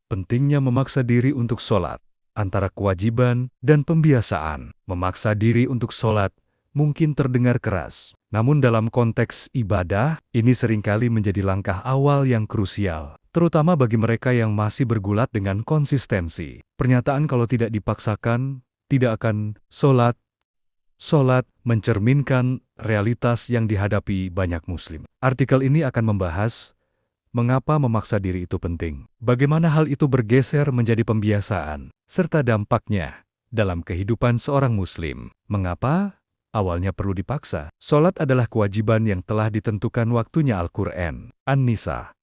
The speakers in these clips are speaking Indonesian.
Pentingnya memaksa diri untuk sholat, antara kewajiban dan pembiasaan. Memaksa diri untuk sholat mungkin terdengar keras, namun dalam konteks ibadah, ini seringkali menjadi langkah awal yang krusial, terutama bagi mereka yang masih bergulat dengan konsistensi. Pernyataan kalau tidak dipaksakan, tidak akan sholat mencerminkan realitas yang dihadapi banyak muslim. Artikel ini akan membahas mengapa memaksa diri itu penting, bagaimana hal itu bergeser menjadi pembiasaan, serta dampaknya dalam kehidupan seorang muslim. Mengapa awalnya perlu dipaksa? Sholat adalah kewajiban yang telah ditentukan waktunya Al-Quran. An-Nisa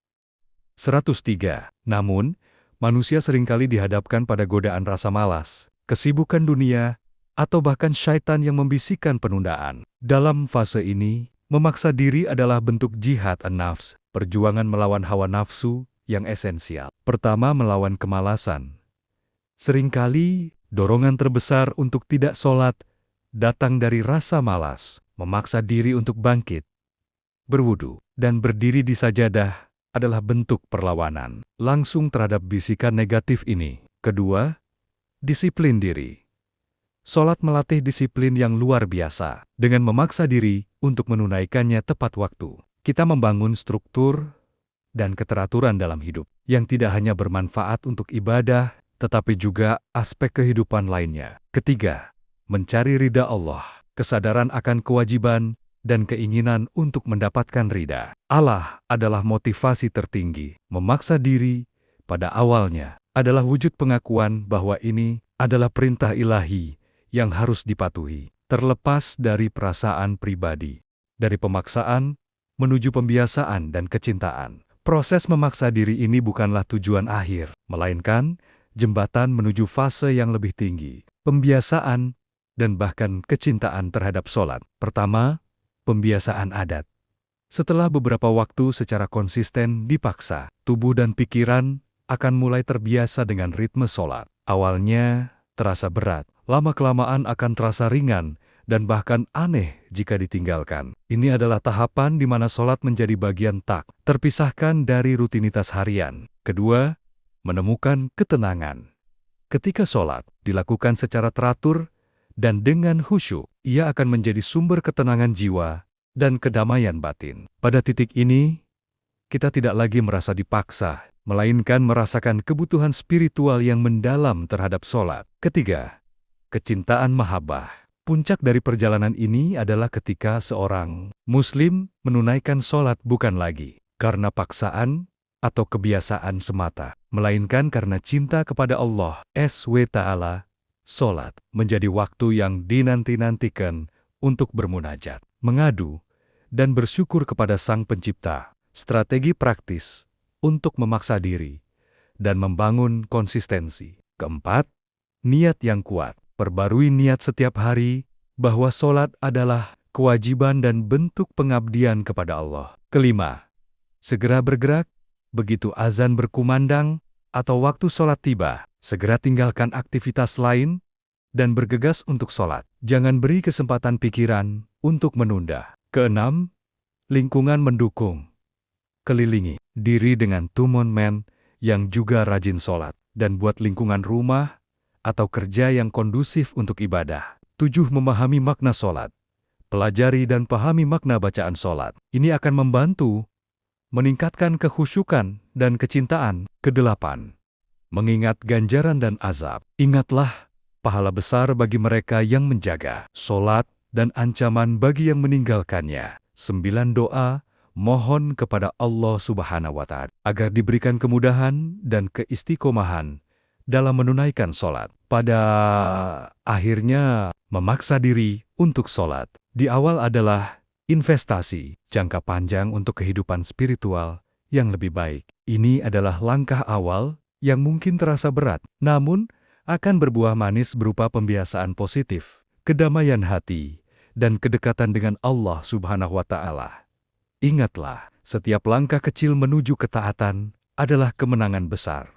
103. Namun, manusia seringkali dihadapkan pada godaan rasa malas, kesibukan dunia, atau bahkan syaitan yang membisikkan penundaan. Dalam fase ini, memaksa diri adalah bentuk jihad an-nafs, perjuangan melawan hawa nafsu yang esensial. Pertama, melawan kemalasan. Seringkali, dorongan terbesar untuk tidak sholat datang dari rasa malas. Memaksa diri untuk bangkit, berwudu, dan berdiri di sajadah adalah bentuk perlawanan langsung terhadap bisikan negatif ini. Kedua, disiplin diri. Sholat melatih disiplin yang luar biasa. Dengan memaksa diri untuk menunaikannya tepat waktu, kita membangun struktur dan keteraturan dalam hidup yang tidak hanya bermanfaat untuk ibadah, tetapi juga aspek kehidupan lainnya. Ketiga, mencari ridha Allah. Kesadaran akan kewajiban dan keinginan untuk mendapatkan ridha Allah adalah motivasi tertinggi. Memaksa diri pada awalnya adalah wujud pengakuan bahwa ini adalah perintah ilahi yang harus dipatuhi, terlepas dari perasaan pribadi. Dari pemaksaan menuju pembiasaan dan kecintaan. Proses memaksa diri ini bukanlah tujuan akhir, melainkan jembatan menuju fase yang lebih tinggi, pembiasaan dan bahkan kecintaan terhadap sholat. Pertama, pembiasaan adat. Setelah beberapa waktu secara konsisten dipaksa, tubuh dan pikiran akan mulai terbiasa dengan ritme sholat. Awalnya terasa berat, lama-kelamaan akan terasa ringan, dan bahkan aneh jika ditinggalkan. Ini adalah tahapan di mana sholat menjadi bagian tak terpisahkan dari rutinitas harian. Kedua, menemukan ketenangan. Ketika sholat dilakukan secara teratur dan dengan khusyuk, ia akan menjadi sumber ketenangan jiwa dan kedamaian batin. Pada titik ini, kita tidak lagi merasa dipaksa, melainkan merasakan kebutuhan spiritual yang mendalam terhadap sholat. Ketiga, kecintaan mahabbah. Puncak dari perjalanan ini adalah ketika seorang muslim menunaikan sholat bukan lagi karena paksaan atau kebiasaan semata, melainkan karena cinta kepada Allah SWT. Sholat menjadi waktu yang dinanti-nantikan untuk bermunajat, mengadu, dan bersyukur kepada Sang Pencipta. Strategi praktis untuk memaksa diri dan membangun konsistensi. Keempat, niat yang kuat. Perbarui niat setiap hari bahwa sholat adalah kewajiban dan bentuk pengabdian kepada Allah. Kelima, segera bergerak begitu azan berkumandang atau waktu sholat tiba. Segera tinggalkan aktivitas lain dan bergegas untuk sholat. Jangan beri kesempatan pikiran untuk menunda. Keenam, lingkungan mendukung. Kelilingi diri dengan teman yang juga rajin sholat dan buat lingkungan rumah atau kerja yang kondusif untuk ibadah. 7. Memahami makna sholat. Pelajari dan pahami makna bacaan sholat. Ini akan membantu meningkatkan kekhusyukan dan kecintaan. Kedelapan, mengingat ganjaran dan azab. Ingatlah pahala besar bagi mereka yang menjaga sholat dan ancaman bagi yang meninggalkannya. 9. Doa mohon kepada Allah Subhanahu wa Ta'ala agar diberikan kemudahan dan keistiqomahan dalam menunaikan sholat. Pada akhirnya, memaksa diri untuk sholat di awal adalah investasi jangka panjang untuk kehidupan spiritual yang lebih baik. Ini adalah langkah awal yang mungkin terasa berat, namun akan berbuah manis berupa pembiasaan positif, kedamaian hati, dan kedekatan dengan Allah Subhanahu wa Ta'ala. Ingatlah, setiap langkah kecil menuju ketaatan adalah kemenangan besar.